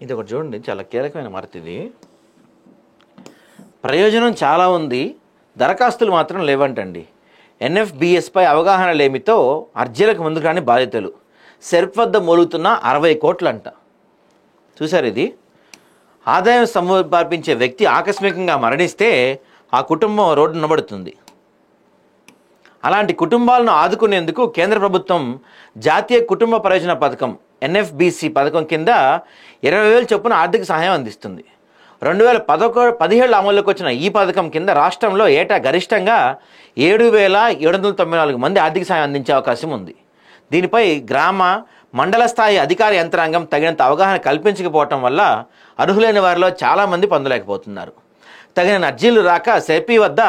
ఇది ఒకటి చూడండి, చాలా కీలకమైన మార్పు ఇది. ప్రయోజనం చాలా ఉంది, దరఖాస్తులు మాత్రం లేవంటండి. ఎన్ఎఫ్బిఎస్పై అవగాహన లేమితో అర్జీలకు ముందుకు రాని బాధితులు. సెర్ప్ వద్ద మూలుగుతున్న 60 కోట్లంట. చూసారు ఇది. ఆదాయం సంపాదించే వ్యక్తి ఆకస్మికంగా మరణిస్తే ఆ కుటుంబం రోడ్డు నిలబడుతుంది. అలాంటి కుటుంబాలను ఆదుకునేందుకు కేంద్ర ప్రభుత్వం జాతీయ కుటుంబ ప్రయోజన పథకం ఎన్ఎఫ్బిసి పథకం కింద 20,000 చొప్పున ఆర్థిక సహాయం అందిస్తుంది. 2017 అమల్లోకి వచ్చిన ఈ పథకం కింద రాష్ట్రంలో ఏటా గరిష్టంగా 7,794 మంది ఆర్థిక సహాయం అందించే అవకాశం ఉంది. దీనిపై గ్రామ మండల స్థాయి అధికార యంత్రాంగం తగినంత అవగాహన కల్పించకపోవటం వల్ల అర్హులైన వారిలో చాలామంది పొందలేకపోతున్నారు. తగిన అర్జీలు రాక సెర్పీ వద్ద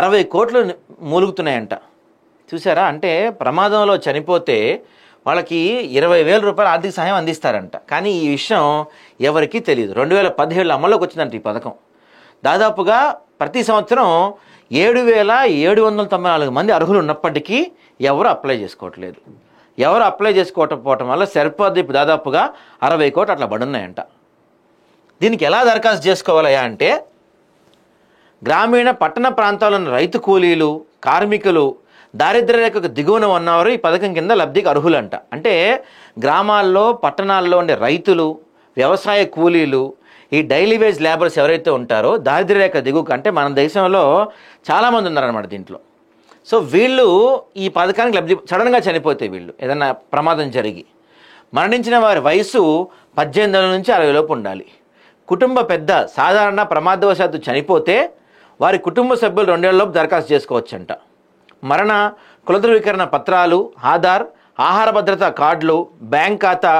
60 కోట్లు మూలుగుతున్నాయంట. చూసారా, అంటే ప్రమాదంలో చనిపోతే వాళ్ళకి 20,000 రూపాయలు ఆర్థిక సహాయం అందిస్తారంట. కానీ ఈ విషయం ఎవరికీ తెలియదు. 2017 అమల్లోకి వచ్చిందంట ఈ పథకం. దాదాపుగా ప్రతి సంవత్సరం 7,794 మంది అర్హులు ఉన్నప్పటికీ ఎవరు అప్లై చేసుకోవట్లేదు. ఎవరు అప్లై చేసుకోవటం వల్ల సరిపోద్ది దాదాపుగా 60 కోట్లు అట్లా పడున్నాయంట. దీనికి ఎలా దరఖాస్తు చేసుకోవాలయా అంటే, గ్రామీణ పట్టణ ప్రాంతాల్లో ఉన్న రైతు కూలీలు, కార్మికులు, దారిద్ర్య రేఖకు దిగువన ఉన్నవారు ఈ పథకం కింద లబ్ధికి అర్హులంట. అంటే గ్రామాల్లో పట్టణాల్లో ఉండే రైతులు, వ్యవసాయ కూలీలు, ఈ డైలీ వేజ్ లేబర్స్ ఎవరైతే ఉంటారో దారిద్ర్య రేఖ దిగువకు, అంటే మన దేశంలో చాలామంది ఉన్నారనమాట దీంట్లో. సో వీళ్ళు ఈ పథకానికి లబ్ధి, సడన్గా చనిపోతే వీళ్ళు ఏదైనా ప్రమాదం జరిగి మరణించిన వారి వయసు 18 ఏళ్ళ నుంచి 60 లోపు ఉండాలి. కుటుంబ పెద్ద సాధారణ ప్రమాదవశాత్తు చనిపోతే వారి కుటుంబ సభ్యులు 2 ఏళ్లలోపు దరఖాస్తు చేసుకోవచ్చంట. మరణ, కుల ధృవీకరణ పత్రాలు, ఆధార్, ఆహార భద్రతా కార్డులు, బ్యాంక్ ఖాతా,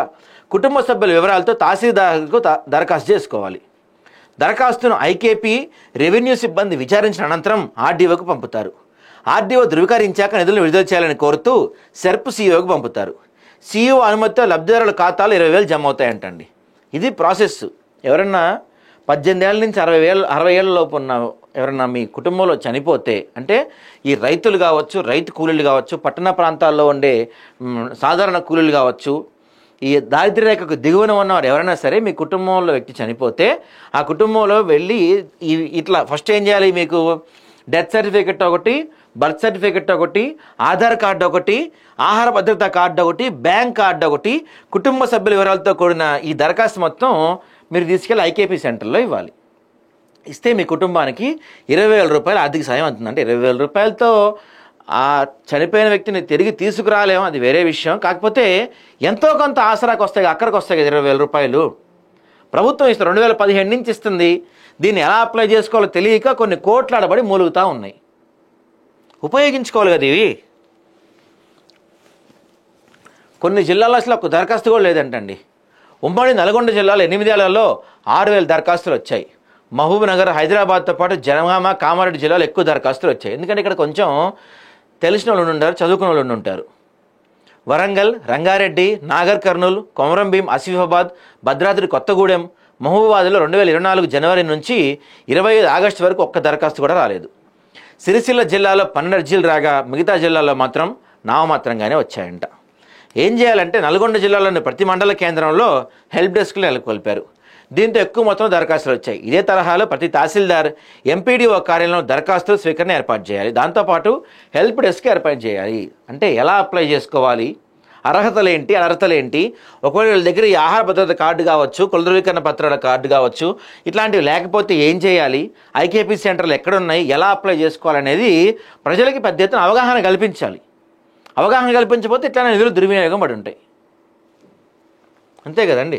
కుటుంబ సభ్యుల వివరాలతో తహసీల్దార్కు దరఖాస్తు చేసుకోవాలి. దరఖాస్తును ఐకేపీ, రెవెన్యూ సిబ్బంది విచారించిన అనంతరం ఆర్డీఓకు పంపుతారు. ఆర్డీఓ ధృవీకరించాక నిధులను విడుదల చేయాలని కోరుతూ సెర్ప్ సీఈఓకు పంపుతారు. సీఈఓ అనుమతితో లబ్ధిదారుల ఖాతాలో 20,000 జమ అవుతాయంటండి. ఇది ప్రాసెస్. ఎవరన్నా 18 ఏళ్ళ నుంచి 60 ఏళ్ళ లోపు ఉన్న ఎవరన్నా మీ కుటుంబంలో చనిపోతే, అంటే ఈ రైతులు కావచ్చు, రైతు కూలీలు కావచ్చు, పట్టణ ప్రాంతాల్లో ఉండే సాధారణ కూలీలు కావచ్చు, ఈ దారిద్ర్య రేఖకు దిగువన ఉన్నవారు ఎవరైనా సరే మీ కుటుంబంలో వ్యక్తి చనిపోతే ఆ కుటుంబంలో వెళ్ళి ఇట్లా ఫస్ట్ ఏం చేయాలి, మీకు డెత్ సర్టిఫికెట్ ఒకటి, బర్త్ సర్టిఫికెట్ ఒకటి, ఆధార్ కార్డు ఒకటి, ఆహార భద్రతా కార్డు ఒకటి, బ్యాంక్ కార్డు ఒకటి, కుటుంబ సభ్యుల వివరాలతో కూడిన ఈ దరఖాస్తు మొత్తం మీరు తీసుకెళ్ళి ఐకేపీ సెంటర్లో ఇవ్వాలి. ఇస్తే మీ కుటుంబానికి 20,000 రూపాయలు ఆర్థిక సాయం అవుతుంది. అంటే 20,000 రూపాయలతో ఆ చనిపోయిన వ్యక్తిని తిరిగి తీసుకురాలేము, అది వేరే విషయం. కాకపోతే ఎంతో కొంత ఆసరాకు వస్తాయి, అక్కడికి వస్తాయి కదా 20,000 రూపాయలు ప్రభుత్వం ఇస్తుంది. 2015 నుంచి ఇస్తుంది. దీన్ని ఎలా అప్లై చేసుకోవాలో తెలియక కొన్ని కోట్లాడబడి మూలుగుతూ ఉన్నాయి. ఉపయోగించుకోవాలి కదా ఇవి. కొన్ని జిల్లాల్లో అసలు ఒక దరఖాస్తు కూడా లేదంటండి. ఉమ్మడి నల్గొండ జిల్లాలో 8 ఏళ్లలో 6,000 దరఖాస్తులు వచ్చాయి. మహబూబ్ నగర్, హైదరాబాద్తో పాటు జనగామ, కామారెడ్డి జిల్లాలో ఎక్కువ దరఖాస్తులు వచ్చాయి. ఎందుకంటే ఇక్కడ కొంచెం తెలిసిన వాళ్ళు ఉంటారు, చదువుకున్న వాళ్ళు ఉంటారు. వరంగల్, రంగారెడ్డి, నాగర్ కర్నూలు, కొమరంభీం, ఆసిఫాబాద్, భద్రాద్రి కొత్తగూడెం, మహబూబాబాద్లో 2024 జనవరి నుంచి 25 ఆగస్టు వరకు ఒక్క దరఖాస్తు కూడా రాలేదు. సిరిసిల్ల జిల్లాలో 12 అర్జీలు రాగా మిగతా జిల్లాల్లో మాత్రం నామమాత్రంగానే వచ్చాయంట. ఏం చేయాలంటే నల్గొండ జిల్లాలోని ప్రతి మండల కేంద్రంలో హెల్ప్ డెస్క్లు నెలకొల్పారు. దీంతో ఎక్కువ మొత్తంలో దరఖాస్తులు వచ్చాయి. ఇదే తరహాలో ప్రతి తహసీల్దార్, ఎంపీడీఓ కార్యాలయంలో దరఖాస్తుల స్వీకరణ ఏర్పాటు చేయాలి. దాంతోపాటు హెల్ప్ డెస్క్ ఏర్పాటు చేయాలి. అంటే ఎలా అప్లై చేసుకోవాలి, అర్హతలు ఏంటి, అనర్హతలు ఏంటి, ఒకవేళ వీళ్ళ దగ్గర ఈ ఆహార భద్రత కార్డు కావచ్చు, కుల ధృవీకరణ పత్రాల కార్డు కావచ్చు, ఇట్లాంటివి లేకపోతే ఏం చేయాలి, ఐకేపీ సెంటర్లు ఎక్కడున్నాయి, ఎలా అప్లై చేసుకోవాలనేది ప్రజలకి పెద్ద ఎత్తున అవగాహన కల్పించాలి. అవగాహన కల్పించకపోతే ఇట్లానే నిధులు దుర్వినియోగం పడి ఉంటాయి. అంతే కదండి.